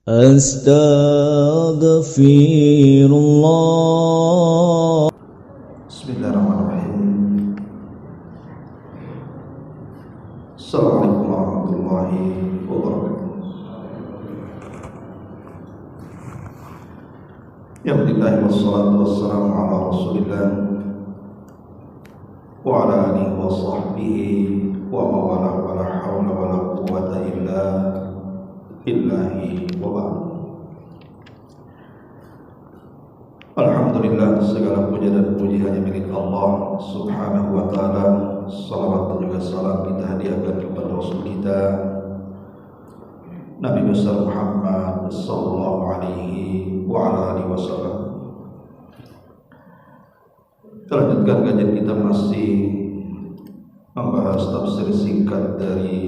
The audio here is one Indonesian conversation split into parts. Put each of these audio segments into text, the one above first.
Astaghfirullah. Bismillahirrahmanirrahim. Assalamualaikum warahmatullahi wabarakatuh. Alhamdulillah wassalatu wassalamu ala Rasulillah wa ala alihi wa sahbihi wa mawalah wa la hawla wa la quwwata illa billahi wa ba'd. Alhamdulillah, segala puja dan puji hanya milik Allah Subhanahu wa ta'ala. Salawat dan juga salam kita hadiahkan kepada Rasul kita Nabi besar Muhammad sallallahu alaihi wa ala alihi wasallam. Kita lanjutkan kajian kita masih membahas tafsir singkat dari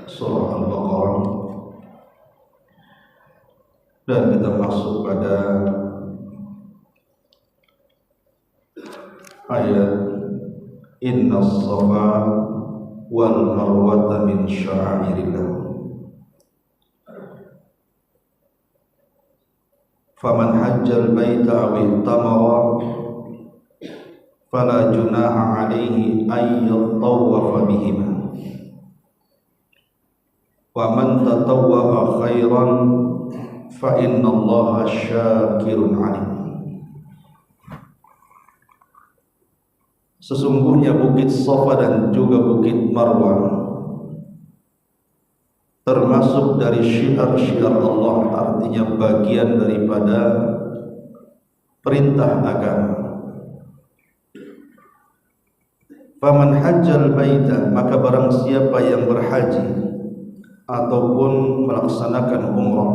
surah Al-Baqarah, dan kita masuk pada ayat Inna as-safa wal marwata min sya'airillah faman hajjal baita aw i'tamara fala junaha alaihi ay yatawwafa bihima wa man tatawwafa khairan fa innallaha syakirun alim. Sesungguhnya Bukit Safa dan juga Bukit Marwah termasuk dari syiar-syiar Allah, artinya bagian daripada perintah agama. Faman hajjal baita, maka barang siapa yang berhaji ataupun melaksanakan umrah,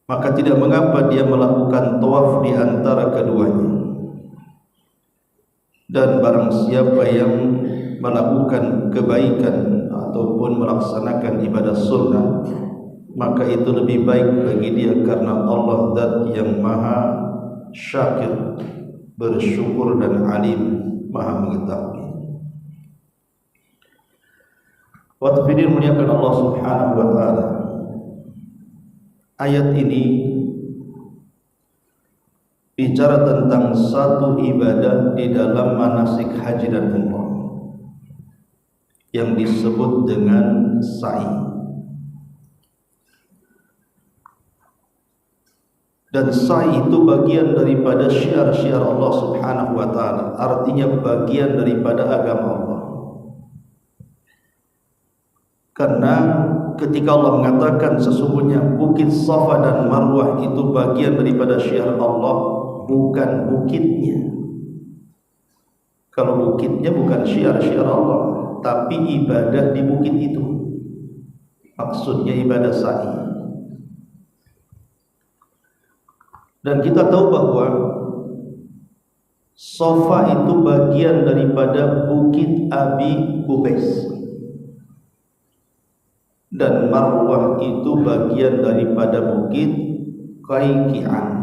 maka tidak mengapa dia melakukan tawaf di antara keduanya. Dan barang siapa yang melakukan kebaikan ataupun melaksanakan ibadah sunnah, maka itu lebih baik bagi dia, karena Allah zat yang maha syakir, bersyukur, dan alim, maha mengetahui. Waktu ini muliakan Allah Subhanahu wa ta'ala, ayat ini bicara tentang satu ibadah di dalam manasik haji dan umrah yang disebut dengan sa'i. Dan sa'i itu bagian daripada syiar-syiar Allah Subhanahu wa ta'ala, artinya bagian daripada agama Allah. Karena ketika Allah mengatakan sesungguhnya Bukit Safa dan Marwah itu bagian daripada syiar Allah, bukan bukitnya. Kalau bukitnya bukan syiar-syiar Allah, tapi ibadah di bukit itu, maksudnya ibadah sa'i. Dan kita tahu bahwa Safa itu bagian daripada Bukit Abi Qubais, dan Marwah itu bagian daripada Bukit Qayqi'an.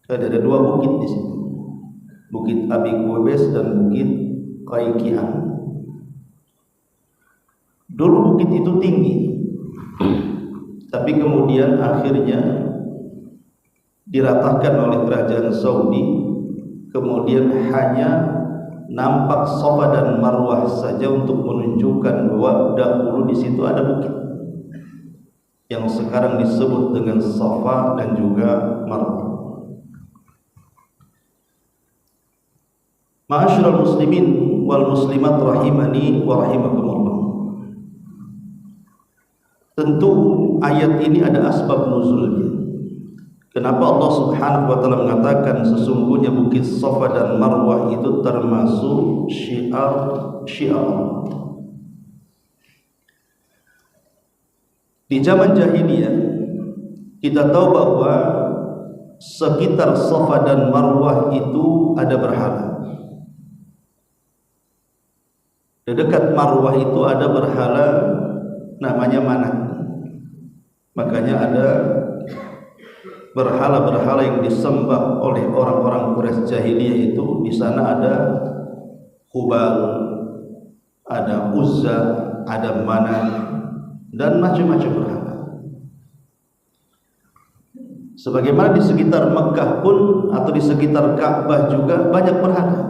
Ada dua bukit di situ, Bukit Abi Qubais dan Bukit Qayqi'an. Dulu bukit itu tinggi, tapi kemudian akhirnya diratakan oleh kerajaan Saudi. Kemudian hanya nampak Safa dan Marwah saja untuk menunjukkan bahwa dahulu di situ ada bukit yang sekarang disebut dengan Safa dan juga Marwah. Ma'asyiral muslimin wal muslimat rahimani wa rahimakumullah. Tentu ayat ini ada asbab nuzulnya. Kenapa Allah Subhanahu wa ta'ala mengatakan sesungguhnya Bukit Safa dan Marwah itu termasuk syiar Allah. Di zaman jahiliyah kita tahu bahwa sekitar Safa dan Marwah itu ada berhala. Di dekat Marwah itu ada berhala namanya Manat. Makanya ada berhala-berhala yang disembah oleh orang-orang Quraisy jahiliyah itu. Di sana ada Hubal, ada Uzza, ada Manat. dan macam-macam berhala. Sebagaimana di sekitar Mekah pun atau di sekitar Ka'bah juga banyak berhala.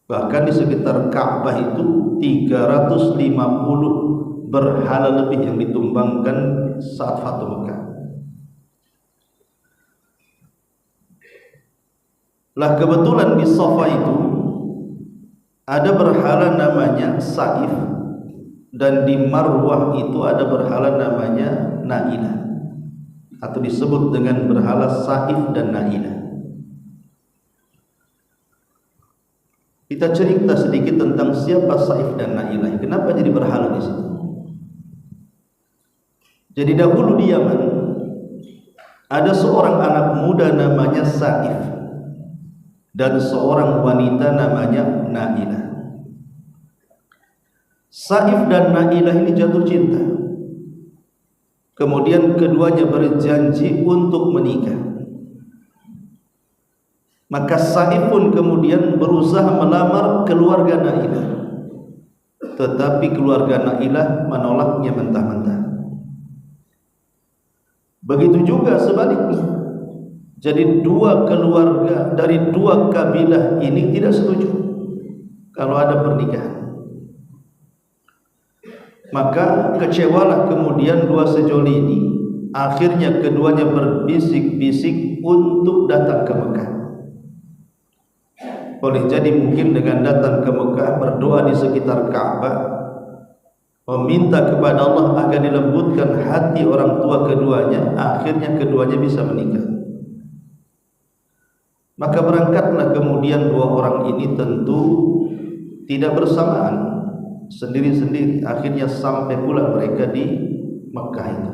Bahkan di sekitar Ka'bah itu 350 berhala lebih yang ditumbangkan saat Fatu Mekah. Lah kebetulan di Safa itu ada berhala namanya Saif, dan di Marwah itu ada berhala namanya Na'ilah, atau disebut dengan berhala Saif dan Na'ilah. Kita cerita sedikit tentang siapa Saif dan Na'ilah. Kenapa jadi berhala di situ? Jadi dahulu di Yaman ada seorang anak muda namanya Saif dan seorang wanita namanya Na'ilah. Saif dan Na'ilah ini jatuh cinta. Kemudian keduanya berjanji untuk menikah. Maka Saif pun kemudian berusaha melamar keluarga Na'ilah, tetapi keluarga Na'ilah menolaknya mentah-mentah. Begitu juga sebaliknya. Jadi dua keluarga dari dua kabilah ini tidak setuju kalau ada pernikahan. Maka kecewalah kemudian dua sejoli ini. Akhirnya keduanya berbisik-bisik untuk datang ke Mekah. Boleh jadi mungkin dengan datang ke Mekah, berdoa di sekitar Ka'bah, meminta kepada Allah agar dilembutkan hati orang tua keduanya, akhirnya keduanya bisa menikah. Maka berangkatlah kemudian dua orang ini, tentu tidak bersamaan, sendiri-sendiri. Akhirnya sampai pula mereka di Mekah itu.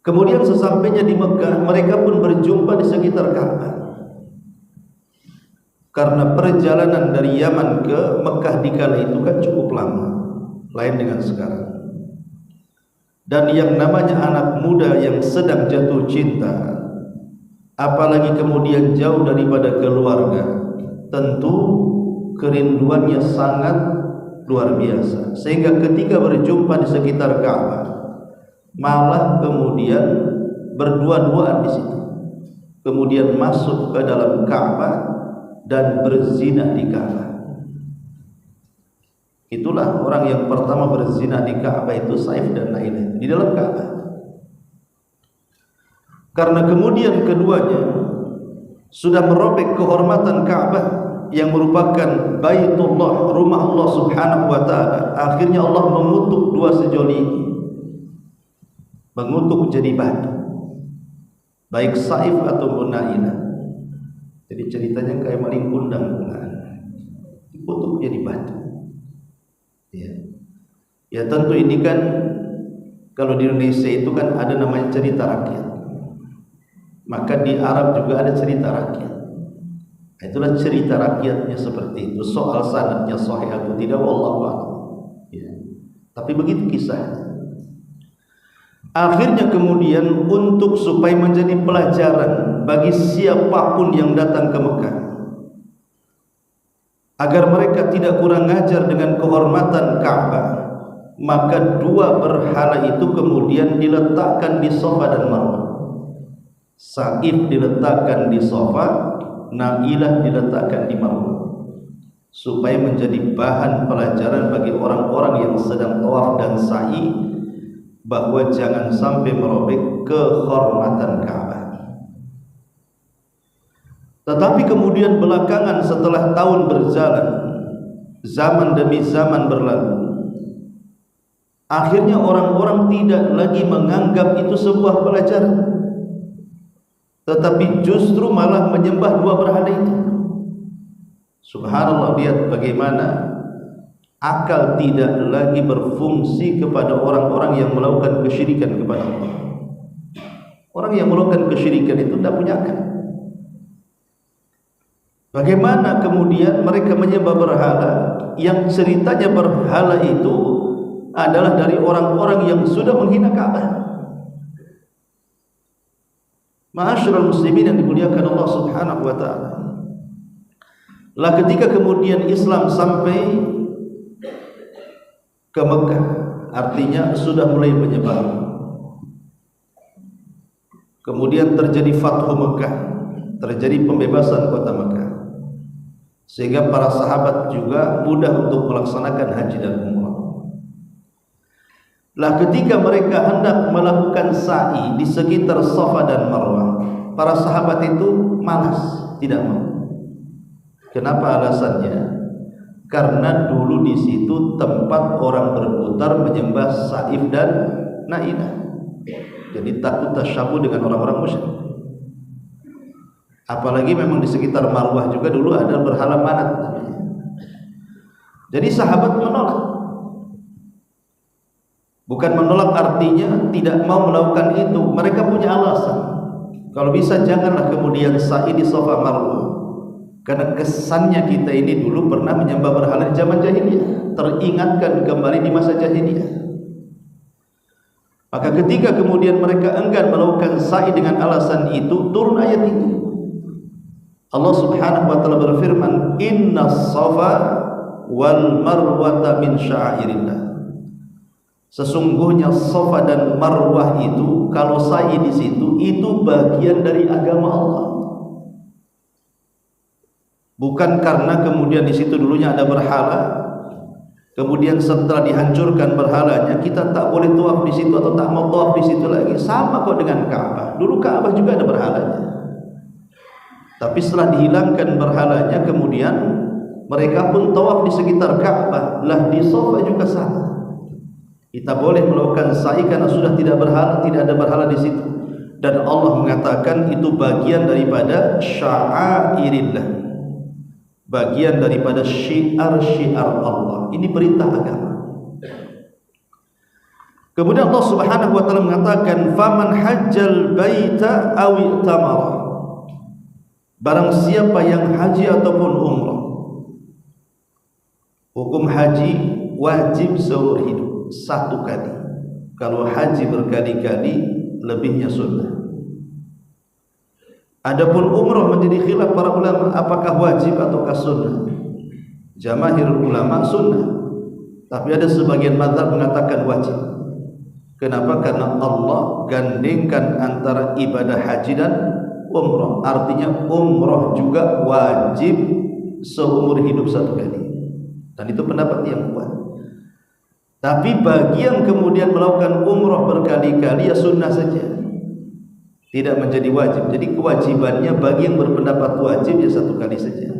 Kemudian sesampainya di Mekah, mereka pun berjumpa di sekitar Ka'bah. Karena perjalanan dari Yaman ke Mekah di kala itu kan cukup lama, lain dengan sekarang. Dan yang namanya anak muda yang sedang jatuh cinta, apalagi kemudian jauh daripada keluarga, tentu kerinduannya sangat luar biasa. Sehingga ketika berjumpa di sekitar Ka'bah, malah kemudian berdua-duaan di situ. Kemudian masuk ke dalam Ka'bah dan berzina di Ka'bah. Itulah orang yang pertama berzina di Ka'bah itu Saif dan Na'ilah di dalam Ka'bah. Karena kemudian keduanya sudah merobek kehormatan Ka'bah yang merupakan Baitullah, rumah Allah Subhanahu wa taala. Akhirnya Allah mengutuk dua sejoli ini, mengutuk jadi batu, baik Saif ataupun Na'ilah. Jadi ceritanya kayak maling kundang, dikutuk jadi batu. Ya tentu ini kan kalau di Indonesia itu kan ada namanya cerita rakyat. Maka di Arab juga ada cerita rakyat. Itulah cerita rakyatnya seperti itu. Soal sanadnya sahih atau tidak, wallahu a'lam. Tapi begitu kisahnya. Akhirnya kemudian untuk supaya menjadi pelajaran bagi siapapun yang datang ke Mekah, agar mereka tidak kurang ajar dengan kehormatan Ka'bah, maka dua berhala itu kemudian diletakkan di Safa dan Marwah. Saif diletakkan di Safa, Na'ilah diletakkan di Marwah, supaya menjadi bahan pelajaran bagi orang-orang yang sedang tawaf dan sa'i, bahwa jangan sampai merobek kehormatan Ka'bah. Tetapi kemudian belakangan setelah tahun berjalan, zaman demi zaman berlalu, akhirnya orang-orang tidak lagi menganggap itu sebuah pelajaran, tetapi justru malah menyembah dua berhala itu. Subhanallah, lihat bagaimana akal tidak lagi berfungsi kepada orang-orang yang melakukan kesyirikan kepada Allah. Orang yang melakukan kesyirikan itu tidak punya akal. Bagaimana kemudian mereka menyembah berhala yang ceritanya berhala itu adalah dari orang-orang yang sudah menghina Ka'bah. Ma'asyiral muslimin yang dimuliakan Allah Subhanahu wa taala. Lah ketika kemudian Islam sampai ke Mekah, artinya sudah mulai menyebar. Kemudian terjadi Fathu Mekah, terjadi pembebasan kota Mekah, sehingga para sahabat juga mudah untuk melaksanakan haji dan umrah. Lah ketika mereka hendak melakukan sa'i di sekitar Safa dan Marwah, para sahabat itu malas, tidak mau. Kenapa alasannya? Karena dulu di situ tempat orang berputar menyembah Saif dan Nailah. Jadi takut tasyabuh dengan orang-orang musyrik. Apalagi memang di sekitar Marwah juga dulu ada berhala Manat. Jadi sahabat menolak. Bukan menolak artinya tidak mau melakukan itu. Mereka punya alasan. Kalau bisa janganlah kemudian sa'i di Safa Marwah. Karena kesannya kita ini dulu pernah menyembah berhala di zaman jahiliyah. Teringatkan kembali di masa jahiliyah. Maka ketika kemudian mereka enggan melakukan sa'i dengan alasan itu, turun ayat ini. Allah Subhanahu wa taala berfirman, "Inna Safa wal Marwata min sya'airillah." Sesungguhnya Safa dan Marwah itu, kalau sa'i di situ, itu bagian dari agama Allah. Bukan karena kemudian di situ dulunya ada berhala, kemudian setelah dihancurkan berhalanya kita tak boleh tawaf di situ atau tak mau tawaf di situ lagi. Sama kok dengan Ka'bah. Dulu Ka'bah juga ada berhalanya. Tapi setelah dihilangkan berhalanya, kemudian mereka pun tawaf di sekitar Ka'bah. Lah di Safa juga sama. Kita boleh melakukan sa'i karena sudah tidak ada berhala di situ. Dan Allah mengatakan itu bagian daripada sya'airillah, bagian daripada syiar-syiar Allah. Ini perintah agama. Kemudian Allah Subhanahu wa taala mengatakan, "Faman hajjal baita aw i'tamara." Barang siapa yang haji ataupun umrah. Hukum haji wajib seumur hidup. Satu kali. Kalau haji berkali-kali, lebihnya sunnah. Adapun umrah menjadi khilaf para ulama, apakah wajib ataukah sunnah? Jamaahirul ulama sunnah, tapi ada sebagian mazhab mengatakan wajib. Kenapa? Karena Allah gandengkan antara ibadah haji dan umrah. Artinya umrah juga wajib seumur hidup satu kali. Dan itu pendapat yang kuat. Tapi bagi yang kemudian melakukan umrah berkali-kali, ya sunnah saja, tidak menjadi wajib. Jadi kewajibannya bagi yang berpendapat wajib ya satu kali saja.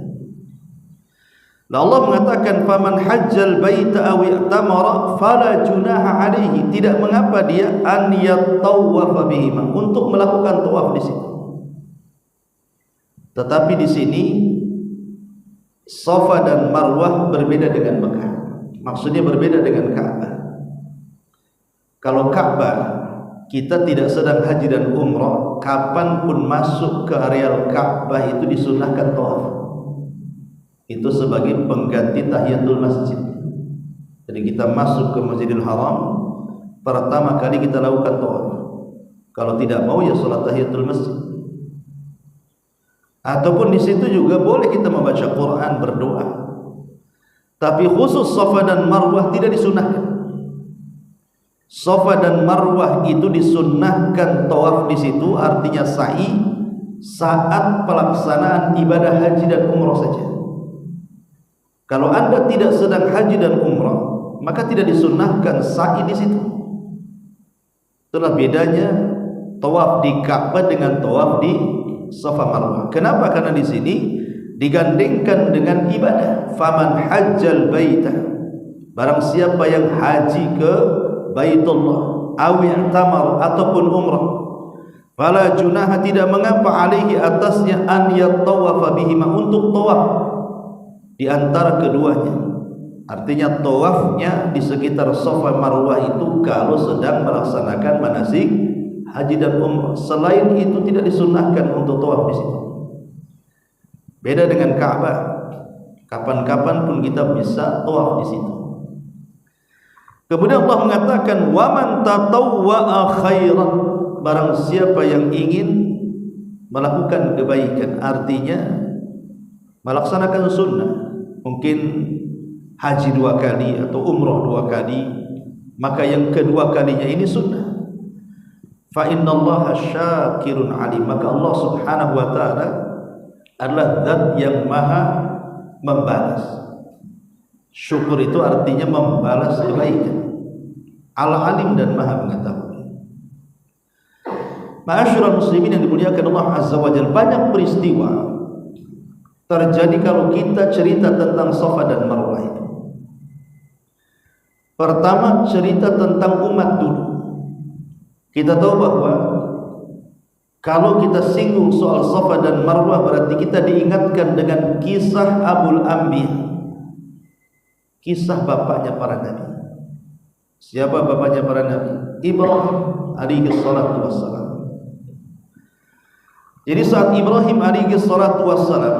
Nah, Allah mengatakan, "Faman hajjal baita aw i'tamara fala junaha alaihi." Tidak mengapa dia an yatawafa bihima, untuk melakukan tawaf di situ. Tetapi di sini Safa dan Marwah berbeda dengan Mekah. Maksudnya berbeda dengan Ka'bah. Kalau Ka'bah kita tidak sedang haji dan umrah, kapanpun masuk ke areal Ka'bah itu disunahkan tawaf. Itu sebagai pengganti tahiyatul masjid. Jadi kita masuk ke Masjidil Haram, pertama kali kita lakukan tawaf. Kalau tidak mau ya salat tahiyatul masjid. Ataupun di situ juga boleh kita membaca Quran, berdoa. Tapi khusus Safa dan Marwah tidak disunnahkan. Safa dan Marwah itu disunnahkan tawaf di situ, artinya sa'i saat pelaksanaan ibadah haji dan umrah saja. Kalau Anda tidak sedang haji dan umrah, maka tidak disunnahkan sa'i di situ. Itulah bedanya tawaf di Ka'bah dengan tawaf di Safa Marwah. Kenapa? Karena di sini digandengkan dengan ibadah. Faman hajjal baita, barang siapa yang haji ke Baitullah, aw i'tamar ataupun umrah, fala junaha, tidak mengapa alaihi atasnya an yatawafa bihima, untuk tawaf di antara keduanya. Artinya tawafnya di sekitar Safa Marwah itu kalau sedang melaksanakan manasik haji dan umrah. Selain itu tidak disunnahkan untuk tawaf di situ. Beda dengan Ka'bah. Kapan-kapan pun kita bisa tawaf di situ. Kemudian Allah mengatakan, "Wa man tatawwa'a khairan." Barang siapa yang ingin melakukan kebaikan, artinya melaksanakan sunnah. Mungkin haji 2 kali atau umrah 2 kali, maka yang kedua kalinya ini sunnah. Fa innallaha syakirun alim, maka Allah Subhanahu wa taala adalah zat yang maha membalas. Syukur itu artinya membalas kebaikan. Al-alim dan maha mengetahui. Ma'asyiral muslimin yang dimuliakan Allah Azza wa Jalla, banyak peristiwa terjadi kalau kita cerita tentang Safa dan Marwah itu. Pertama, cerita tentang umat dulu. Kita tahu bahwa kalau kita singgung soal Safa dan Marwah, berarti kita diingatkan dengan kisah Abul Anbiya, kisah bapaknya para nabi. Siapa bapaknya para nabi? Ibrahim alaihi salatu wassalam. Jadi saat Ibrahim alaihi salatu wassalam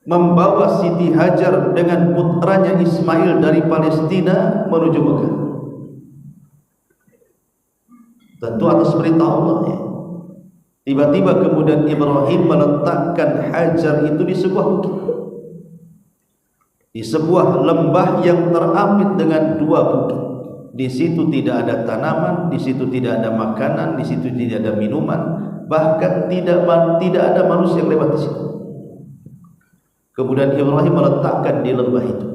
membawa Siti Hajar dengan putranya Ismail dari Palestina menuju Mekah, tentu atas perintah Allah ya. Tiba-tiba kemudian Ibrahim meletakkan Hajar itu di sebuah bukit, di sebuah lembah yang terapit dengan 2 bukit. Di situ tidak ada tanaman, di situ tidak ada makanan, di situ tidak ada minuman, bahkan tidak ada manusia yang lewat di situ. Kemudian Ibrahim meletakkan di lembah itu.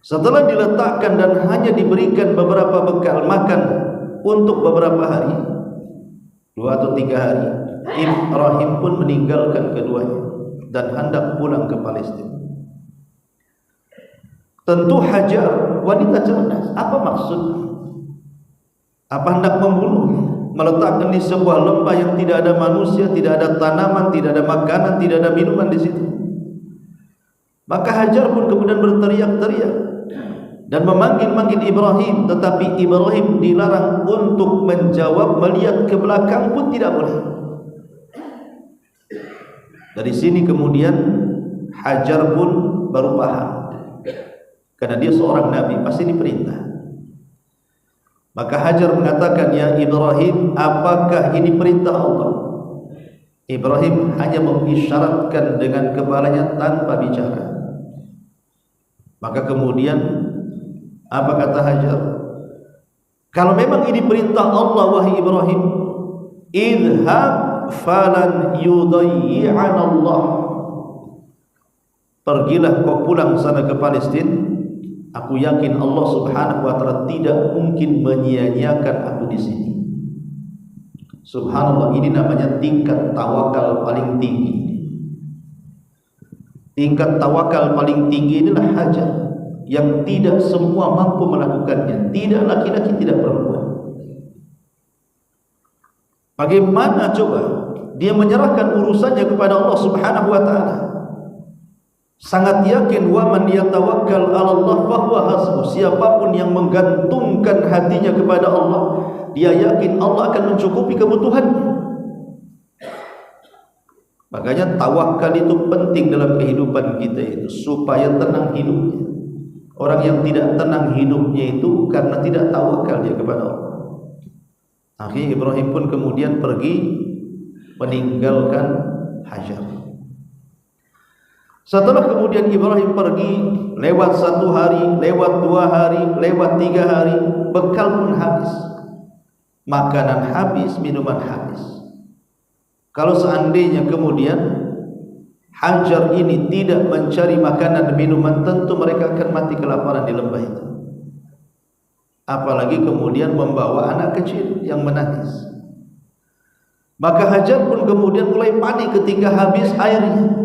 Setelah diletakkan dan hanya diberikan beberapa bekal makan untuk beberapa hari, 2 atau 3 hari, Ibrahim pun meninggalkan keduanya dan hendak pulang ke Palestina. Tentu Hajar wanita cerdas. Apa maksudnya? Apa hendak membunuhnya? Meletakkan di sebuah lembah yang tidak ada manusia, tidak ada tanaman, tidak ada makanan, tidak ada minuman di situ. Maka Hajar pun kemudian berteriak-teriak dan memanggil-manggil Ibrahim, tetapi Ibrahim dilarang untuk menjawab, melihat ke belakang pun tidak boleh. Dari sini kemudian Hajar pun baru paham, karena dia seorang nabi, pasti diperintah. Maka Hajar mengatakan, ya Ibrahim, apakah ini perintah Allah? Ibrahim hanya mengisyaratkan dengan kepalanya tanpa bicara. Maka kemudian apa kata Hajar? Kalau memang ini perintah Allah, wahai Ibrahim, idhab falan yudayyi'an Allah. Pergilah kau pulang sana ke Palestina. Aku yakin Allah Subhanahu wa taala tidak mungkin menyia-nyiakan aku di sini. Subhanallah, ini namanya tingkat tawakal paling tinggi. Tingkat tawakal paling tinggi inilah Hajar, yang tidak semua mampu melakukannya, tidak laki-laki, tidak perempuan. Bagaimana coba dia menyerahkan urusannya kepada Allah Subhanahu wa taala? Sangat yakin, wa man yatawakkal 'ala Allah fa huwa hasbuh. Siapapun yang menggantungkan hatinya kepada Allah, dia yakin Allah akan mencukupi kebutuhannya. Makanya tawakal itu penting dalam kehidupan kita itu, supaya tenang hidupnya. Orang yang tidak tenang hidupnya itu karena tidak tawakal dia kepada Allah. Akhirnya Ibrahim pun kemudian pergi meninggalkan Hajar. Setelah kemudian Ibrahim pergi, lewat 1 hari, lewat 2 hari, lewat 3 hari, bekal pun habis, makanan habis, minuman habis. Kalau seandainya kemudian Hajar ini tidak mencari makanan dan minuman, tentu mereka akan mati kelaparan di lembah itu. Apalagi kemudian membawa anak kecil yang menangis. Maka Hajar pun kemudian mulai panik ketika habis airnya.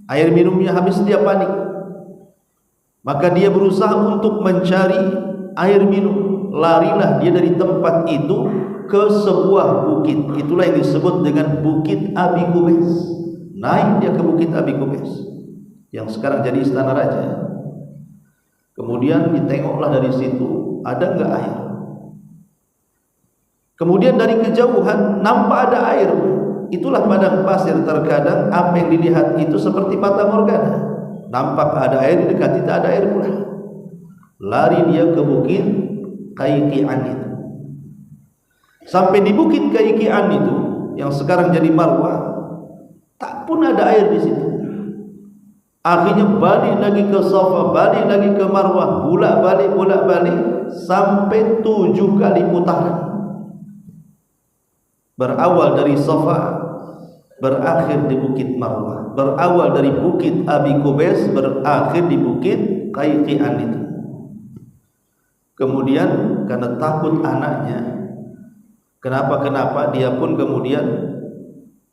Air minumnya habis, dia panik. Maka dia berusaha untuk mencari air minum. Larilah dia dari tempat itu ke sebuah bukit. Itulah yang disebut dengan Bukit Abi Qubais. Naik dia ke Bukit Abi Qubais, yang sekarang jadi istana raja. Kemudian ditengoklah dari situ, ada enggak air. Kemudian dari kejauhan nampak ada air. Itulah padang pasir. Terkadang apa yang dilihat itu seperti fata morgana. Nampak ada air, di dekat itu ada air pula. Lari dia ke Bukit Qayqi'an itu. Sampai di Bukit Qayqi'an itu, yang sekarang jadi Marwah, tak pun ada air di situ. Akhirnya balik lagi ke Safa, balik lagi ke Marwah, bolak-balik sampai 7 kali putaran. Berawal dari Safa, berakhir di Bukit Marwah. Berawal dari Bukit Abi Qubais, berakhir di Bukit Qayqi'an itu. Kemudian karena takut anaknya, kenapa dia pun kemudian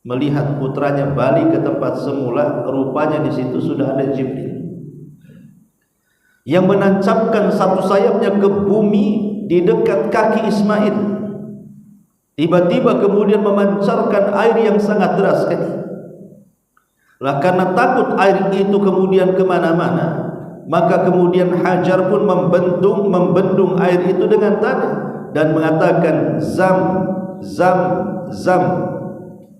melihat putranya balik ke tempat semula. Rupanya di situ sudah ada Jibril yang menancapkan satu sayapnya ke bumi di dekat kaki Ismail. Tiba-tiba kemudian memancarkan air yang sangat deras sekali. Lah karena takut air itu kemudian kemana-mana, maka kemudian Hajar pun membendung air itu dengan tanah dan mengatakan zam, zam, zam.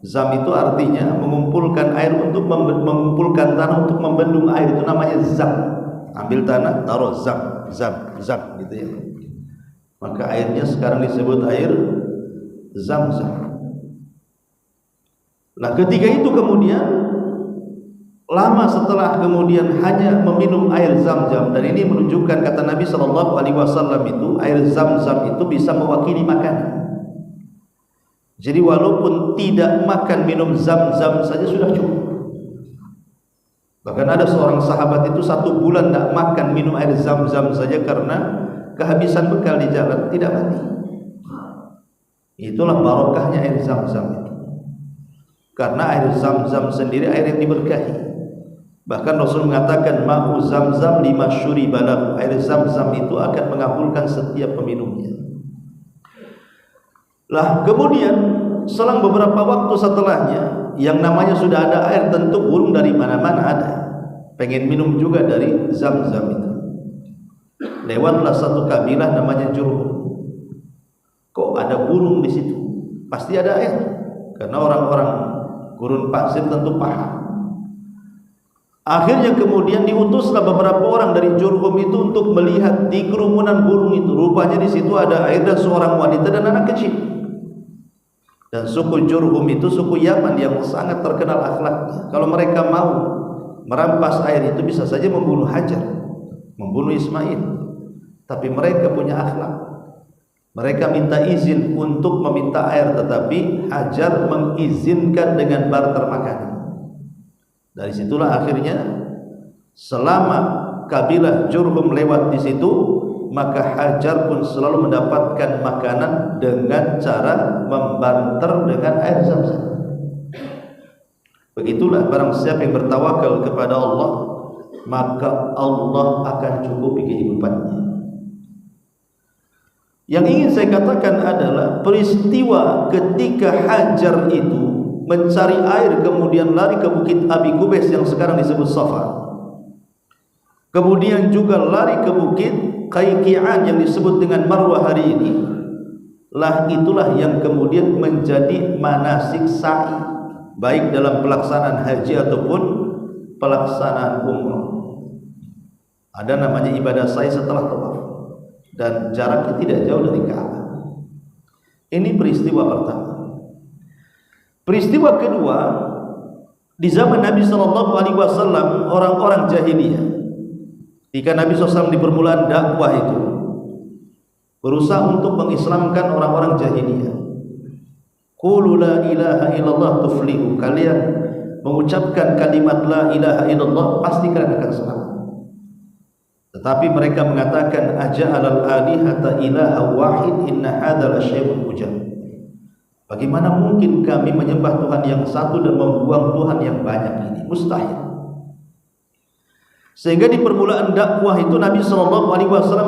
Zam itu artinya mengumpulkan air untuk mengumpulkan tanah untuk membendung air, itu namanya zam. Ambil tanah, taruh zam, zam, zam gitu ya. Maka airnya sekarang disebut air Zam-Zam. Nah, ketika itu kemudian lama setelah kemudian hanya meminum air Zam-Zam, dan ini menunjukkan kata Nabi SAW itu air Zam-Zam itu bisa mewakili makanan. Jadi walaupun tidak makan minum Zam-Zam saja sudah cukup. Bahkan ada seorang sahabat itu 1 bulan tidak makan minum air Zam-Zam saja karena kehabisan bekal di jalan, tidak mati. Itulah barokahnya air Zam-Zam itu. Karena air Zam-Zam sendiri air yang diberkahi. Bahkan Rasul mengatakan ma'u Zam-Zam lima syuriba lahu. Air Zam-Zam itu akan mengabulkan setiap peminumnya. Lah kemudian selang beberapa waktu setelahnya, yang namanya sudah ada air, tentu burung dari mana-mana ada, pengen minum juga dari Zam-Zam itu. Lewatlah satu kabilah namanya Jurhum. Kok ada burung di situ? Pasti ada air, karena orang-orang gurun pasir tentu paham. Akhirnya kemudian diutuslah beberapa orang dari Jurhum itu untuk melihat di kerumunan burung itu. Rupanya di situ ada air dan seorang wanita dan anak kecil. Dan suku Jurhum itu suku Yaman yang sangat terkenal akhlaknya. Kalau mereka mau merampas air itu bisa saja membunuh Hajar, membunuh Ismail. Tapi mereka punya akhlak. Mereka minta izin untuk meminta air, tetapi Hajar mengizinkan dengan barter makanan. Dari situlah akhirnya selama kabilah Jurhum lewat di situ, maka Hajar pun selalu mendapatkan makanan dengan cara membarter dengan air Zam-Zam. Begitulah barang siapa yang bertawakal kepada Allah, maka Allah akan cukupi kehidupannya. Yang ingin saya katakan adalah peristiwa ketika Hajar itu mencari air kemudian lari ke Bukit Abi Qubais yang sekarang disebut Safa, kemudian juga lari ke Bukit Qayqi'an yang disebut dengan Marwah hari ini, lah itulah yang kemudian menjadi manasik sa'i, baik dalam pelaksanaan haji ataupun pelaksanaan umrah. Ada namanya ibadah sa'i setelah tawaf, dan jaraknya tidak jauh dari Ka'bah. Ini peristiwa pertama. Peristiwa kedua, di zaman Nabi SAW, orang-orang jahiliyah, ketika Nabi SAW di permulaan dakwah itu berusaha untuk mengislamkan orang-orang jahiliyah. Qulu la ilaha illallah tuflihu. Kalian mengucapkan kalimat la ilaha illallah, pasti kalian akan selamat. Tetapi mereka mengatakan aja'alal alihata ilaha wahid inna hadzal asyai'un ujab. Bagaimana mungkin kami menyembah Tuhan yang satu dan membuang Tuhan yang banyak ini? Mustahil. Sehingga di permulaan dakwah itu Nabi SAW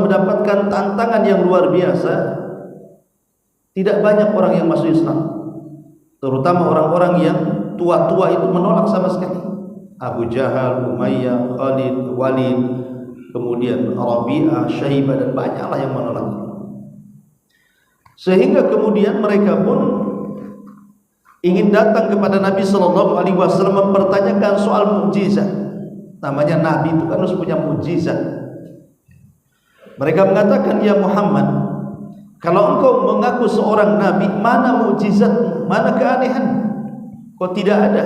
mendapatkan tantangan yang luar biasa. Tidak banyak orang yang masuk Islam, terutama orang-orang yang tua-tua itu menolak sama sekali. Abu Jahal, Umayyah, Khalid, Walid, kemudian Rabi'ah, Syaibah, dan banyaklah yang menolak. Sehingga kemudian mereka pun ingin datang kepada Nabi SAW mempertanyakan soal mukjizat. Namanya Nabi itu kan harus punya mukjizat. Mereka mengatakan, ya Muhammad, kalau engkau mengaku seorang Nabi, mana mukjizatmu, mana keanehan? Kok tidak ada?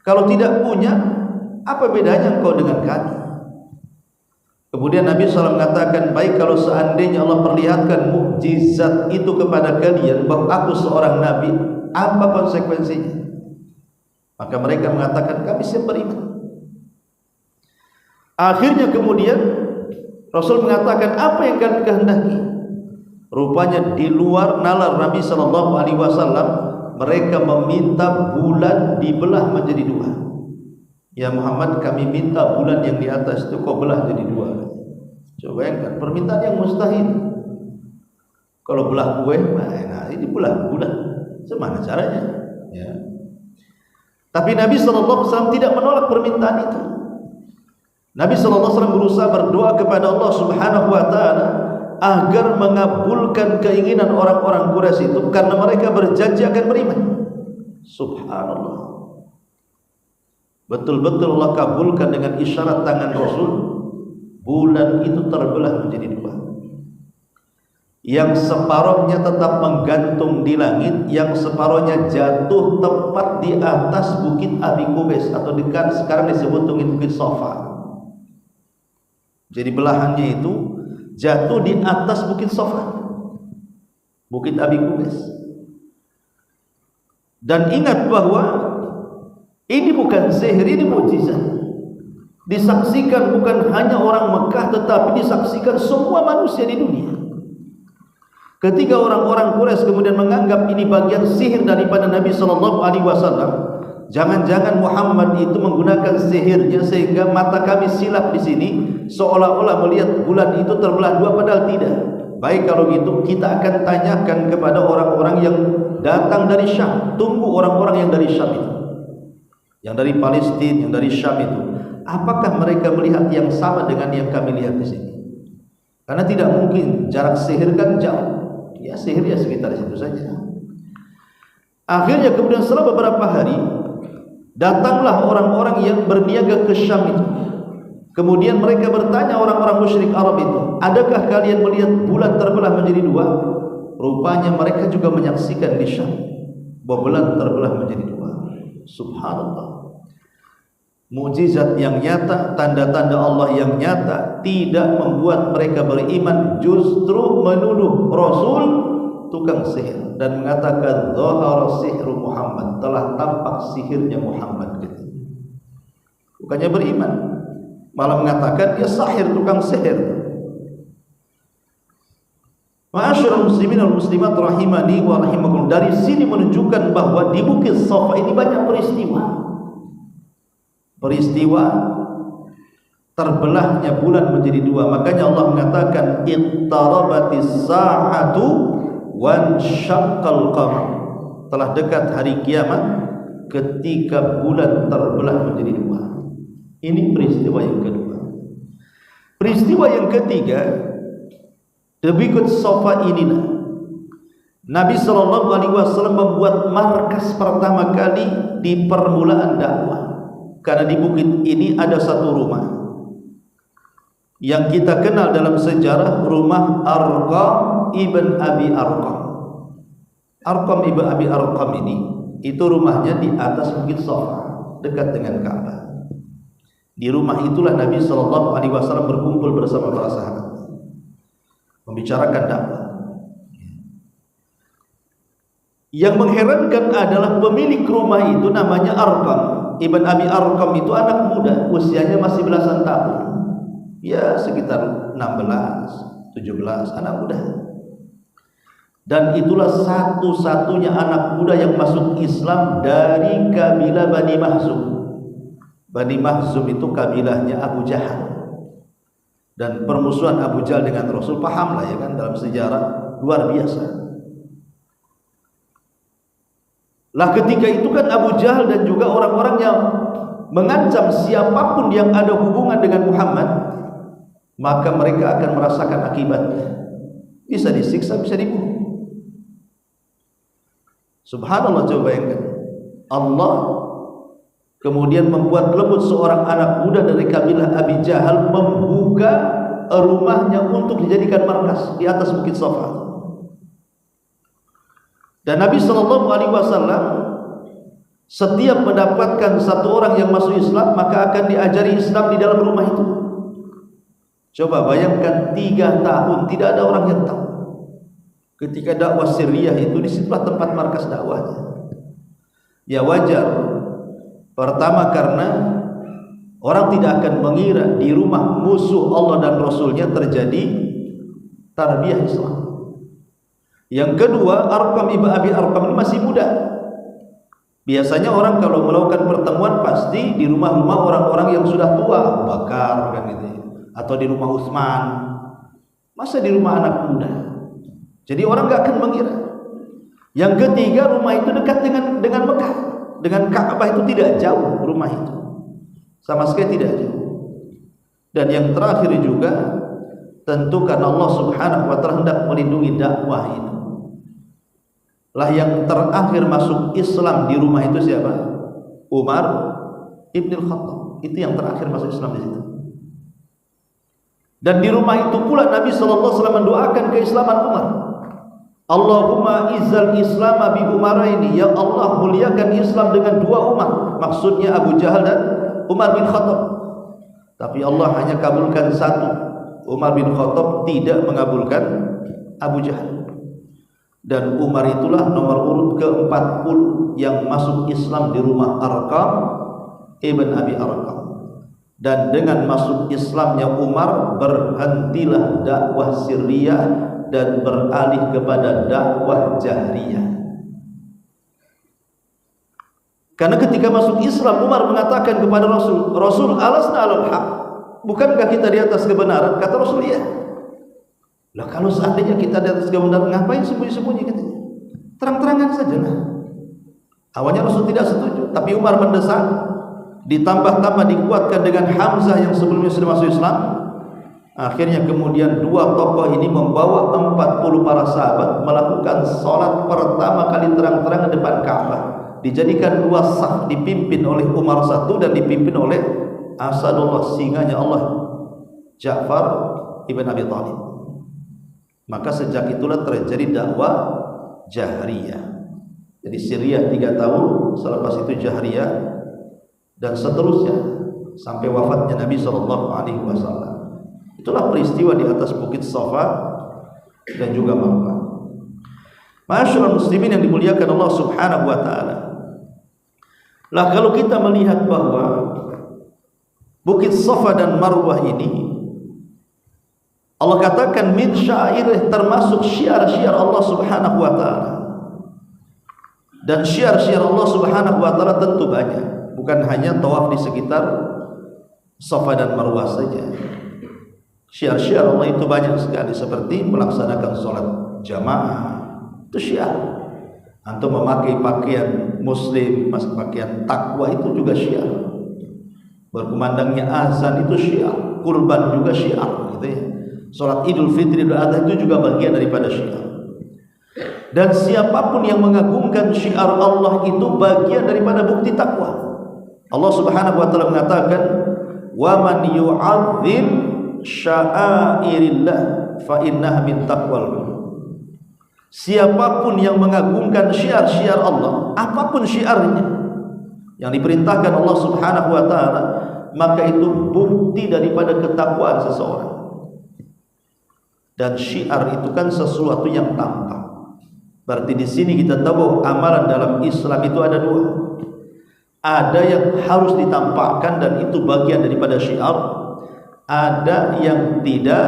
Kalau tidak punya, Apa bedanya engkau dengan kami? Kemudian Nabi SAW mengatakan, baik kalau seandainya Allah perlihatkan mukjizat itu kepada kalian bahwa aku seorang Nabi, apa konsekuensinya? Maka mereka mengatakan, kami siap beriman. Akhirnya kemudian Rasul mengatakan, apa yang kalian kehendaki? Rupanya di luar nalar Nabi SAW, mereka meminta bulan dibelah menjadi dua. Ya Muhammad, kami minta bulan yang di atas itu kau belah jadi dua. Coba bayangkan, permintaan yang mustahil. Kalau belah kue, nah ini belah bulan, semana caranya? Ya. Tapi Nabi SAW tidak menolak permintaan itu. Nabi SAW berusaha berdoa kepada Allah Subhanahu Wa Taala agar mengabulkan keinginan orang-orang Quraisy itu, karena mereka berjanji akan beriman. Subhanallah. Betul-betul Allah kabulkan dengan isyarat tangan Rasul. Bulan itu terbelah menjadi dua. Yang separuhnya tetap menggantung di langit, yang separuhnya jatuh tepat di atas bukit Abi Qubais, atau dekat sekarang disebut bukit Safa. Jadi belahannya itu jatuh di atas bukit Safa, bukit Abi Qubais. Dan ingat bahwa ini bukan sihir, ini mukjizat. Disaksikan bukan hanya orang Mekah, tetapi disaksikan semua manusia di dunia. Ketika orang-orang Quraisy kemudian menganggap ini bagian sihir daripada Nabi SAW, jangan-jangan Muhammad itu menggunakan sihirnya sehingga mata kami silap di sini, seolah-olah melihat bulan itu terbelah dua, padahal tidak. Baik kalau gitu, kita akan tanyakan kepada orang-orang yang datang dari Syam. Tunggu orang-orang yang dari Syam itu, yang dari Palestina, yang dari Syam itu, apakah mereka melihat yang sama dengan yang kami lihat di sini? Karena tidak mungkin, jarak sihir kan jauh. Ya sihir ya sekitar situ saja. Akhirnya kemudian setelah beberapa hari, datanglah orang-orang yang berniaga ke Syam itu. Kemudian mereka bertanya orang-orang musyrik Arab itu, adakah kalian melihat bulan terbelah menjadi dua? Rupanya mereka juga menyaksikan di Syam bahwa bulan terbelah menjadi dua. Subhanallah. Mukjizat yang nyata, tanda-tanda Allah yang nyata tidak membuat mereka beriman, justru menuduh Rasul tukang sihir dan mengatakan zahara sihru Muhammad, telah tampak sihirnya Muhammad gitu. Bukannya beriman, malah mengatakan dia sahir, tukang sihir. Ma'asyiral muslimin wal muslimat rahimani wa rahimakumullah. Dari sini menunjukkan bahwa di Bukit Safa ini banyak peristiwa terbelahnya bulan menjadi dua. Makanya Allah mengatakan iqtarabatis sa'atu wansyaqqal qamar. Telah dekat hari kiamat ketika bulan terbelah menjadi dua. Ini peristiwa yang kedua. Peristiwa yang ketiga, di Bukit Safa inilah Nabi SAW membuat markas pertama kali di permulaan dakwah. Karena di bukit ini ada satu rumah yang kita kenal dalam sejarah, rumah Arqam ibn Abi Arqam. Arqam ibn Abi Arqam ini, itu rumahnya di atas Bukit Safa, dekat dengan Ka'bah. Di rumah itulah Nabi SAW berkumpul bersama para sahabat, membicarakan dakwah. Yang mengherankan adalah pemilik rumah itu namanya Arqam Ibn Abi Arqam. Itu anak muda, usianya masih belasan tahun, ya sekitar 16, 17, anak muda. Dan itulah satu-satunya anak muda yang masuk Islam dari kabilah Bani Mahzum. Bani Mahzum itu kabilahnya Abu Jahal. Dan permusuhan Abu Jahal dengan Rasul, paham lah ya kan, dalam sejarah luar biasa. Lah ketika itu kan Abu Jahal dan juga orang-orang yang mengancam siapapun yang ada hubungan dengan Muhammad, maka mereka akan merasakan akibatnya. Bisa disiksa, bisa dibunuh. Subhanallah, coba bayangkan. Allah kemudian membuat lembut seorang anak muda dari kabilah Abi Jahal membuka rumahnya untuk dijadikan markas di atas Bukit Safa. Dan Nabi SAW Setiap mendapatkan satu orang yang masuk Islam, maka akan diajari Islam di dalam rumah itu. Coba bayangkan 3 tahun tidak ada orang yang tahu. Ketika dakwah Syriah itu, disitulah tempat markas dakwahnya. Ya wajar. Pertama karena orang tidak akan mengira di rumah musuh Allah dan Rasulnya terjadi tarbiyah Islam. Yang kedua, Arqam ibn Abi Arqam ini masih muda. Biasanya orang kalau melakukan pertemuan pasti di rumah-rumah orang-orang yang sudah tua, Abu Bakar kan gitu ya, atau di rumah Utsman. Masa di rumah anak muda? Jadi orang enggak akan mengira. Yang ketiga, rumah itu dekat dengan Mekah. Dengan Ka'bah itu tidak jauh rumah itu. Sama sekali tidak jauh. Dan yang terakhir juga tentu karena Allah Subhanahu wa taala hendak melindungi dakwah itu. Lah yang terakhir masuk Islam di rumah itu siapa? Umar Ibn Khattab. Itu yang terakhir masuk Islam di situ. Dan di rumah itu pula Nabi sallallahu alaihi wasallam mendoakan keislaman Umar. Allahumma izzal Islam bi Umaraini, ya Allah muliakan Islam dengan 2 Umar. Maksudnya Abu Jahal dan Umar bin Khattab. Tapi Allah hanya kabulkan 1. Umar bin Khattab tidak mengabulkan Abu Jahal. Dan Umar itulah nomor urut ke-40 yang masuk Islam di rumah Arqam ibn Abi Arqam. Dan dengan masuk Islamnya Umar, berhentilah dakwah Syriah dan beralih kepada dakwah Jahriyah. Karena ketika masuk Islam, Umar mengatakan kepada Rasul, Rasul, alasna alal haq, bukankah kita di atas kebenaran? Kata Rasul, iya. Lah kalau seandainya kita di atas kebenaran, ngapain sembunyi-sembunyi katanya? Terang-terangan saja lah. Awalnya Rasul tidak setuju, tapi Umar mendesak. Ditambah-tambah dikuatkan dengan Hamzah yang sebelumnya sudah masuk Islam. Akhirnya kemudian 2 tokoh ini membawa 40 para sahabat melakukan sholat pertama kali terang-terangan depan Ka'bah. Dijadikan 2 saf, dipimpin oleh Umar 1 dan dipimpin oleh Asadullah, singanya Allah, Ja'far ibn Abi Thalib. Maka sejak itulah terjadi dakwah Jahriyah. Jadi Syriah 3 tahun, selepas itu Jahriyah, dan seterusnya sampai wafatnya Nabi SAW. Itulah peristiwa di atas bukit Safa dan juga Marwah. Ma'asyiral muslimin yang dimuliakan Allah Subhanahu wa taala. Lah kalau kita melihat bahwa bukit Safa dan Marwah ini Allah katakan min syairih, termasuk syiar-syiar Allah Subhanahu wa taala. Dan syiar-syiar Allah Subhanahu wa taala tentu banyak. Bukan hanya tawaf di sekitar Safa dan Marwah saja. Syiar-syiar Allah itu banyak sekali, seperti melaksanakan sholat jamaah, itu syiar. Antum memakai pakaian muslim, pakaian takwa, itu juga syiar. Berkumandangnya azan itu syiar, kurban juga syiar, gitu ya. Sholat Idul Fitri, Idul Adha itu juga bagian daripada syiar. Dan siapapun yang mengagungkan syiar Allah itu bagian daripada bukti takwa. Allah Subhanahu wa taala mengatakan, "Wa man yu'azzim sya'airillah fa innaha min taqwal qulub." Siapapun yang mengagungkan syiar-syiar Allah, apapun syiarnya yang diperintahkan Allah Subhanahu wa taala, maka itu bukti daripada ketakwaan seseorang. Dan syiar itu kan sesuatu yang tampak. Berarti di sini kita tahu amalan dalam Islam itu ada 2. Ada yang harus ditampakkan dan itu bagian daripada syiar. Ada yang tidak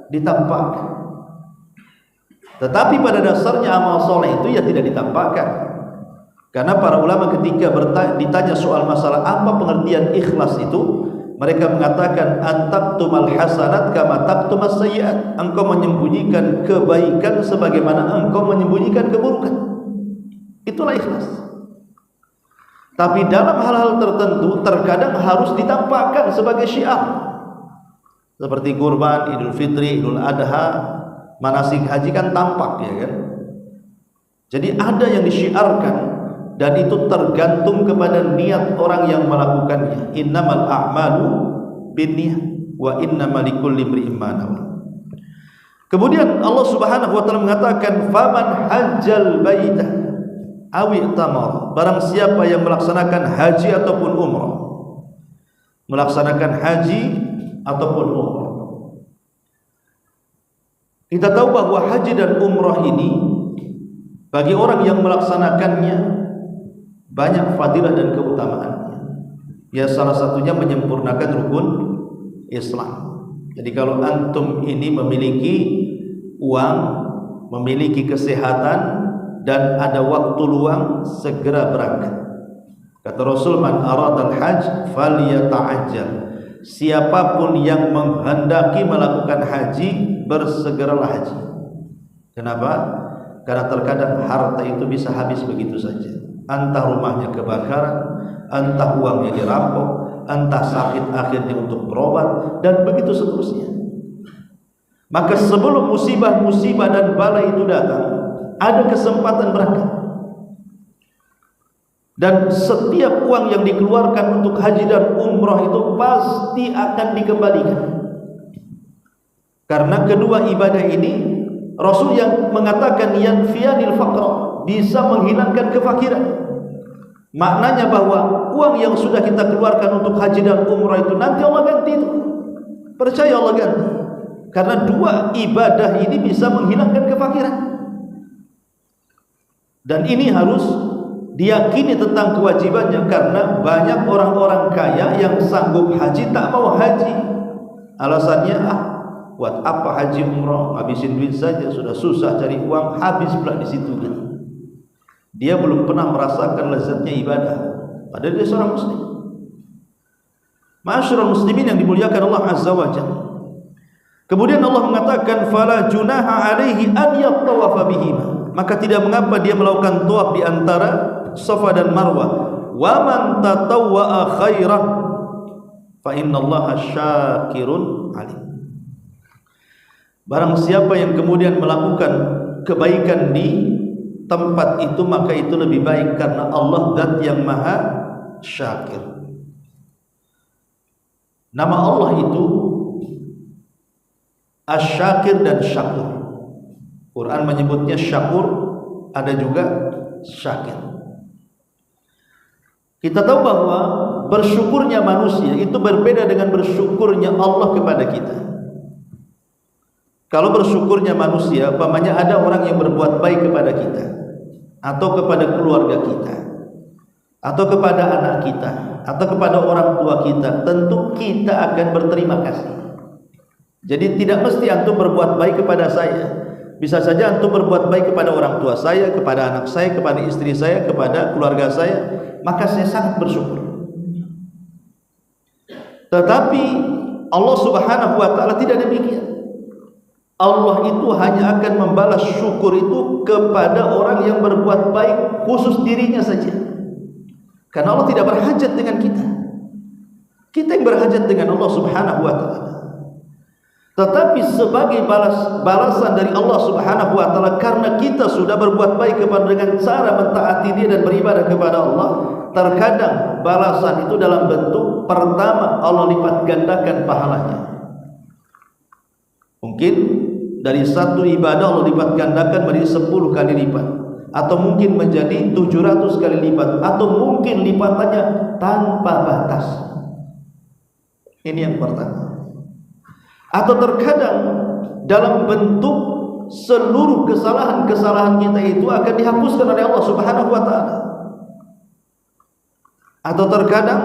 ditampakkan. Tetapi pada dasarnya amal soleh itu ya tidak ditampakkan. Karena para ulama ketika ditanya soal masalah apa pengertian ikhlas itu, mereka mengatakan antaktumal hasanat kama taktumas sayyi'at. Engkau menyembunyikan kebaikan sebagaimana engkau menyembunyikan keburukan. Itulah ikhlas. Tapi dalam hal-hal tertentu terkadang harus ditampakkan sebagai syiar. Seperti kurban, Idul Fitri, Idul Adha, manasik haji kan tampak, ya kan? Jadi ada yang disyiarkan dan itu tergantung kepada niat orang yang melakukannya. Innamal a'malu binniyat wa innamal likulli imri'in ma nawa. Kemudian Allah Subhanahu wa taala mengatakan faman hajjal baitah awi tamar, barang siapa yang melaksanakan haji ataupun umrah, melaksanakan haji ataupun umrah. Kita tahu bahwa haji dan umrah ini bagi orang yang melaksanakannya banyak fadilah dan keutamaannya. Ya, salah satunya menyempurnakan rukun Islam. Jadi kalau antum ini memiliki uang, memiliki kesehatan dan ada waktu luang, segera berangkat. Kata Rasul, man aradal hajj falyata'ajjal. Siapapun yang menghendaki melakukan haji, bersegeralah haji. Kenapa? Karena terkadang harta itu bisa habis begitu saja. Entah rumahnya kebakaran, entah uangnya dirampok, entah sakit akhirnya untuk berobat, dan begitu seterusnya. Maka sebelum musibah-musibah dan bala itu datang, ada kesempatan berangkat. Dan setiap uang yang dikeluarkan untuk haji dan umrah itu pasti akan dikembalikan. Karena kedua ibadah ini Rasul yang mengatakan yanfiyanil faqra, bisa menghilangkan kefakiran. Maknanya bahwa uang yang sudah kita keluarkan untuk haji dan umrah itu nanti Allah ganti itu. Percaya Allah ganti. Karena dua ibadah ini bisa menghilangkan kefakiran. Dan ini harus diyakini tentang kewajibannya, karena banyak orang-orang kaya yang sanggup haji tak mau haji. Alasannya, buat apa haji umrah, habisin duit saja, sudah susah cari uang, habis pula di situ. Dia belum pernah merasakan lezatnya ibadah, padahal dia seorang muslim. Ma'asyiral muslimin yang dimuliakan Allah Azza wa Jalla. Kemudian Allah mengatakan, fala junaha alaihi an yattawafa bihima, maka tidak mengapa dia melakukan tawaf di antara Safa dan Marwah. Wa man tatawwa'a khairan fa innallaha syakirun alim. Barang siapa yang kemudian melakukan kebaikan di tempat itu, maka itu lebih baik, karena Allah Zat yang Maha Syakir. Nama Allah itu Asy-Syakir dan Syakur. Quran menyebutnya Syakur, ada juga Syakir. Kita tahu bahwa bersyukurnya manusia itu berbeda dengan bersyukurnya Allah kepada kita. Kalau bersyukurnya manusia, umpamanya ada orang yang berbuat baik kepada kita, atau kepada keluarga kita, atau kepada anak kita, atau kepada orang tua kita, tentu kita akan berterima kasih. Jadi tidak mesti antum berbuat baik kepada saya. Bisa saja antum berbuat baik kepada orang tua saya, kepada anak saya, kepada istri saya, kepada keluarga saya, maka saya sangat bersyukur. Tetapi Allah Subhanahu wa ta'ala tidak demikian. Allah itu hanya akan membalas syukur itu kepada orang yang berbuat baik khusus dirinya saja. Karena Allah tidak berhajat dengan kita. Kita yang berhajat dengan Allah Subhanahu wa ta'ala. Tetapi sebagai balasan dari Allah Subhanahu wa ta'ala, karena kita sudah berbuat baik kepada dengan cara mentaati Dia dan beribadah kepada Allah, terkadang balasan itu dalam bentuk pertama Allah lipat gandakan pahalanya. Mungkin dari satu ibadah Allah lipat gandakan menjadi 10 kali lipat, atau mungkin menjadi 700 kali lipat, atau mungkin lipatannya tanpa batas. Ini yang pertama. Atau terkadang dalam bentuk seluruh kesalahan-kesalahan kita itu akan dihapuskan oleh Allah Subhanahu wa ta'ala. Atau terkadang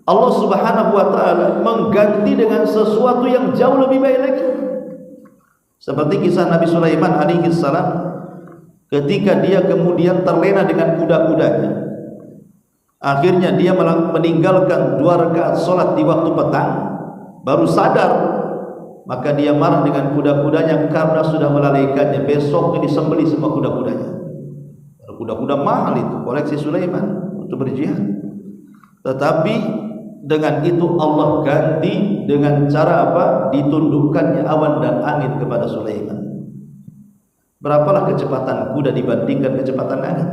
Allah Subhanahu wa ta'ala mengganti dengan sesuatu yang jauh lebih baik lagi. Seperti kisah Nabi Sulaiman alaihi salam, ketika dia kemudian terlena dengan kuda-kudanya, akhirnya dia meninggalkan 2 rakaat salat di waktu petang, baru sadar, maka dia marah dengan kuda-kudanya karena sudah melalaikannya. Besoknya disembelih semua kuda-kudanya. Kuda-kuda mahal itu, koleksi Sulaiman untuk berjihad. Tetapi dengan itu Allah ganti dengan cara apa? Ditundukkannya awan dan angin kepada Sulaiman. Berapalah kecepatan kuda dibandingkan kecepatan angin?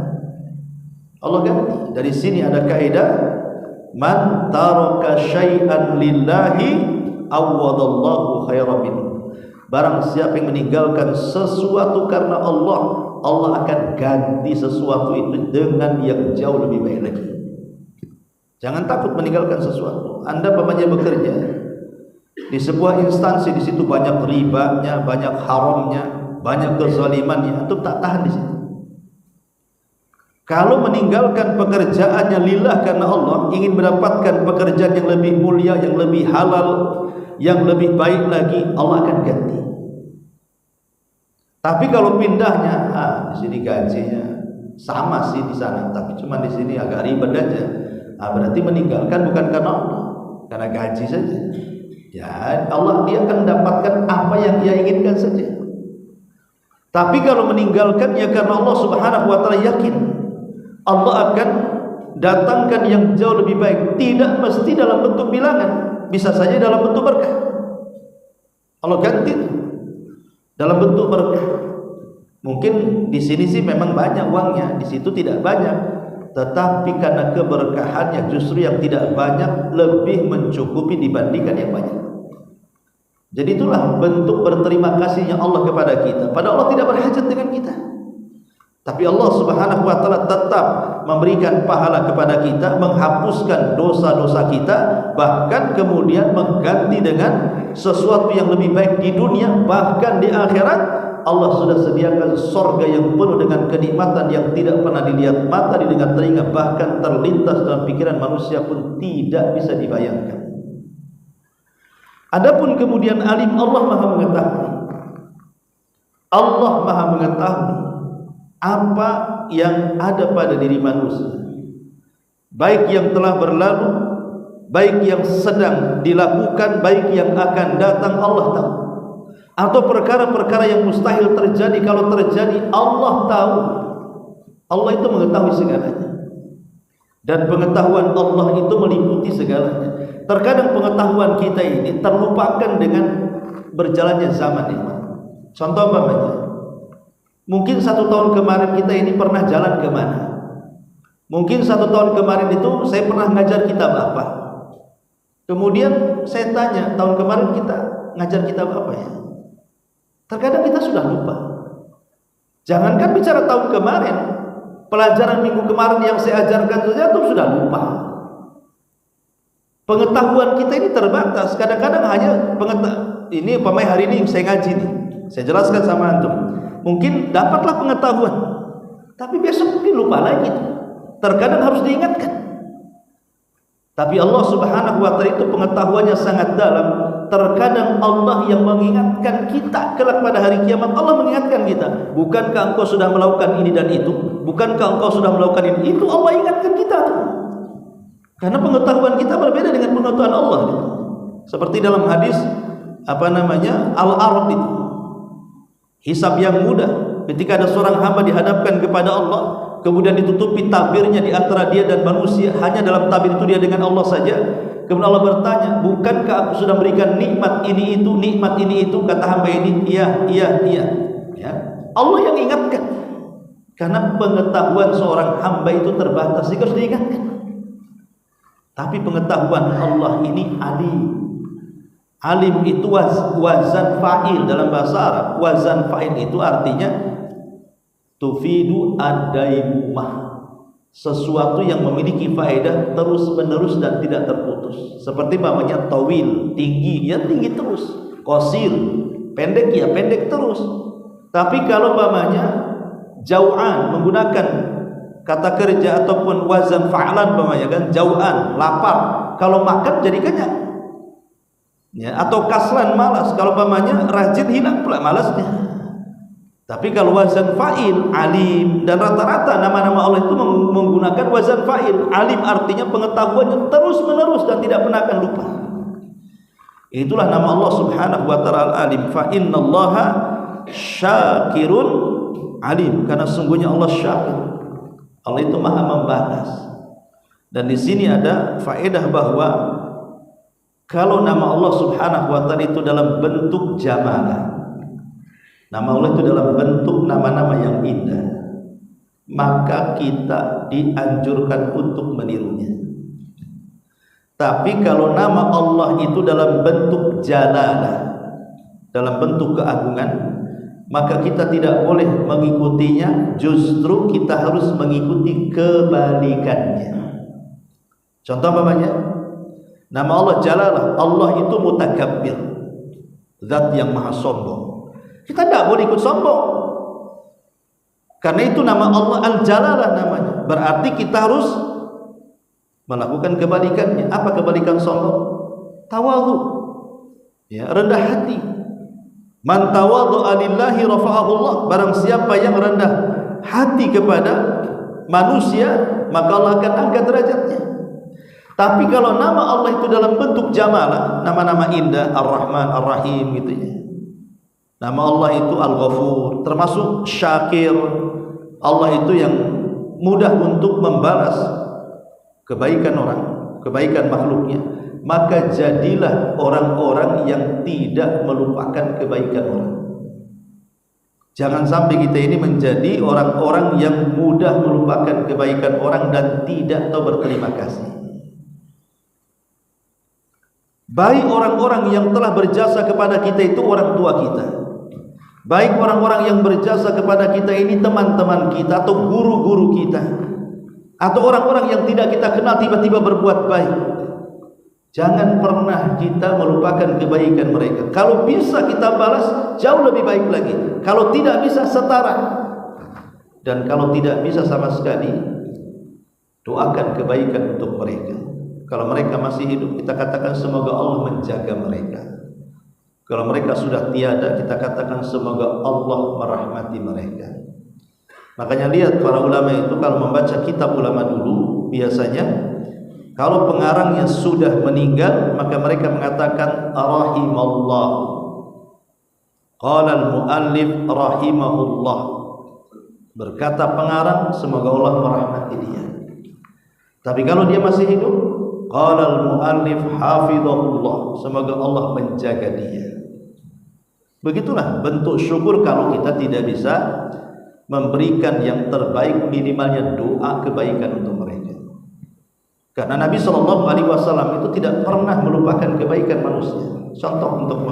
Allah ganti. Dari sini ada kaidah, man taraka syai'an lillahi awwadallahu khairan min. Barang siapa yang meninggalkan sesuatu karena Allah, Allah akan ganti sesuatu itu dengan yang jauh lebih baik lagi. Jangan takut meninggalkan sesuatu. Anda umpamanya bekerja di sebuah instansi, di situ banyak ribanya, banyak haramnya, banyak kezalimannya, antum tak tahan di situ. Kalau meninggalkan pekerjaannya lillah karena Allah, ingin mendapatkan pekerjaan yang lebih mulia, yang lebih halal, yang lebih baik lagi, Allah akan ganti. Tapi kalau pindahnya, di sini gajinya sama sih di sana, tapi cuma di sini agak ribet aja. Berarti meninggalkan bukan karena Allah, karena gaji saja. Ya, Allah dia akan mendapatkan apa yang dia inginkan saja. Tapi kalau meninggalkan ya karena Allah Subhanahu wa taala yakin Allah akan datangkan yang jauh lebih baik, tidak mesti dalam bentuk bilangan, bisa saja dalam bentuk berkah. Allah ganti dalam bentuk berkah. Mungkin di sini sih memang banyak uangnya, di situ tidak banyak, tetapi karena keberkahannya justru yang tidak banyak lebih mencukupi dibandingkan yang banyak. Jadi itulah bentuk berterima kasihnya Allah kepada kita. Padahal Allah tidak berhajat dengan kita, tapi Allah Subhanahu wa taala tetap memberikan pahala kepada kita, menghapuskan dosa-dosa kita, bahkan kemudian mengganti dengan sesuatu yang lebih baik di dunia, bahkan di akhirat. Allah sudah sediakan surga yang penuh dengan kenikmatan yang tidak pernah dilihat mata, didengar telinga, bahkan terlintas dalam pikiran manusia pun tidak bisa dibayangkan. Adapun kemudian alim, Allah Maha mengetahui. Allah Maha mengetahui apa yang ada pada diri manusia, baik yang telah berlalu, baik yang sedang dilakukan, baik yang akan datang, Allah tahu. Atau perkara-perkara yang mustahil terjadi, kalau terjadi Allah tahu. Allah itu mengetahui segalanya, dan pengetahuan Allah itu meliputi segalanya. Terkadang pengetahuan kita ini terlupakan dengan berjalannya zaman ini. Contoh umpamanya, mungkin 1 tahun kemarin kita ini pernah jalan kemana? Mungkin 1 tahun kemarin itu saya pernah ngajar kitab apa? Kemudian saya tanya, tahun kemarin kita ngajar kitab apa ya? Terkadang kita sudah lupa. Jangankan bicara tahun kemarin, pelajaran minggu kemarin yang saya ajarkan saja itu sudah lupa. Pengetahuan kita ini terbatas. Kadang-kadang hanya ini umpamanya hari ini saya ngaji nih, saya jelaskan sama antum, mungkin dapatlah pengetahuan, tapi besok mungkin lupa lagi. Terkadang harus diingatkan. Tapi Allah Subhanahu wa taala itu pengetahuannya sangat dalam. Terkadang Allah yang mengingatkan kita kelak pada hari kiamat. Allah mengingatkan kita, bukankah engkau sudah melakukan ini dan itu? Bukankah engkau sudah melakukan ini? Itu Allah ingatkan kita tuh. Karena pengetahuan kita berbeda dengan pengetahuan Allah gitu. Seperti dalam hadis Al-Arad itu, hisab yang mudah. Ketika ada seorang hamba dihadapkan kepada Allah, kemudian ditutupi tabirnya di antara dia dan manusia, hanya dalam tabir itu dia dengan Allah saja. Kemudian Allah bertanya, bukankah aku sudah berikan nikmat ini itu, nikmat ini itu? Kata hamba ini, iya. Ya. Allah yang ingatkan. Karena pengetahuan seorang hamba itu terbatas, jika harus diingatkan. Tapi pengetahuan Allah ini alim. Alim itu wazan fa'il dalam bahasa Arab. Wazan fa'il itu artinya tufidu ad-daimumah, sesuatu yang memiliki faedah terus menerus dan tidak terputus. Seperti namanya tawil, tinggi, ya tinggi terus. Qasir, pendek, ya pendek terus. Tapi kalau namanya jau'an, menggunakan kata kerja ataupun wazan fa'lan namanya kan, jau'an, lapar, kalau makan jadi kenyang. Ya, atau kaslan, malas, kalau namanya rajin, hilang pula malasnya. Tapi kalau wazan fa'il, alim, dan rata-rata nama-nama Allah itu menggunakan wazan fa'il. Alim artinya pengetahuannya terus menerus dan tidak pernah akan lupa. Itulah nama Allah Subhanahu wa taala Al-Alim. Fa innallaha syakirun alim, karena sungguhnya Allah syakir. Allah itu Maha membalas. Dan di sini ada faedah bahwa kalau nama Allah Subhanahu wa taala itu dalam bentuk jamalah, nama Allah itu dalam bentuk nama-nama yang indah, maka kita dianjurkan untuk menirunya. Tapi kalau nama Allah itu dalam bentuk jalalah, dalam bentuk keagungan, maka kita tidak boleh mengikutinya, justru kita harus mengikuti kebalikannya. Contoh umpamanya, nama Allah Jalalah, Allah itu mutakabbir, zat yang maha sombong. Kita tidak boleh ikut sombong, karena itu nama Allah Al-Jalalah namanya. Berarti kita harus melakukan kebalikannya. Apa kebalikan sombong? Tawadhu, ya, rendah hati. Man tawadhu'a lillahi rafa'ahu Allah. Barang siapa yang rendah hati kepada manusia, maka Allah akan angkat derajatnya. Tapi kalau nama Allah itu dalam bentuk jamalah, nama-nama indah, Ar-Rahman, Ar-Rahim gitu ya. Nama Allah itu Al-Ghafur, termasuk Syakir. Allah itu yang mudah untuk membalas kebaikan orang, kebaikan makhluknya. Maka jadilah orang-orang yang tidak melupakan kebaikan orang. Jangan sampai kita ini menjadi orang-orang yang mudah melupakan kebaikan orang dan tidak tahu berterima kasih. Baik orang-orang yang telah berjasa kepada kita itu orang tua kita, baik orang-orang yang berjasa kepada kita ini teman-teman kita atau guru-guru kita, atau orang-orang yang tidak kita kenal tiba-tiba berbuat baik. Jangan pernah kita melupakan kebaikan mereka. Kalau bisa kita balas, jauh lebih baik lagi. Kalau tidak bisa, setara. Dan kalau tidak bisa sama sekali, doakan kebaikan untuk mereka. Kalau mereka masih hidup, kita katakan semoga Allah menjaga mereka. Kalau mereka sudah tiada, kita katakan semoga Allah merahmati mereka. Makanya lihat para ulama itu kalau membaca kitab ulama dulu, biasanya kalau pengarangnya sudah meninggal, maka mereka mengatakan rahimallah. Qala al-muallif rahimahullah. Berkata pengarang, semoga Allah merahmati dia. Tapi kalau dia masih hidup, qala al-muallif hafizahullah. Semoga Allah menjaga dia. Begitulah bentuk syukur kalau kita tidak bisa memberikan yang terbaik, minimalnya doa kebaikan untuk mereka. Karena Nabi SAW itu tidak pernah melupakan kebaikan manusia. Contoh untuk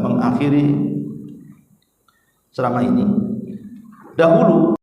mengakhiri ceramah ini. Dahulu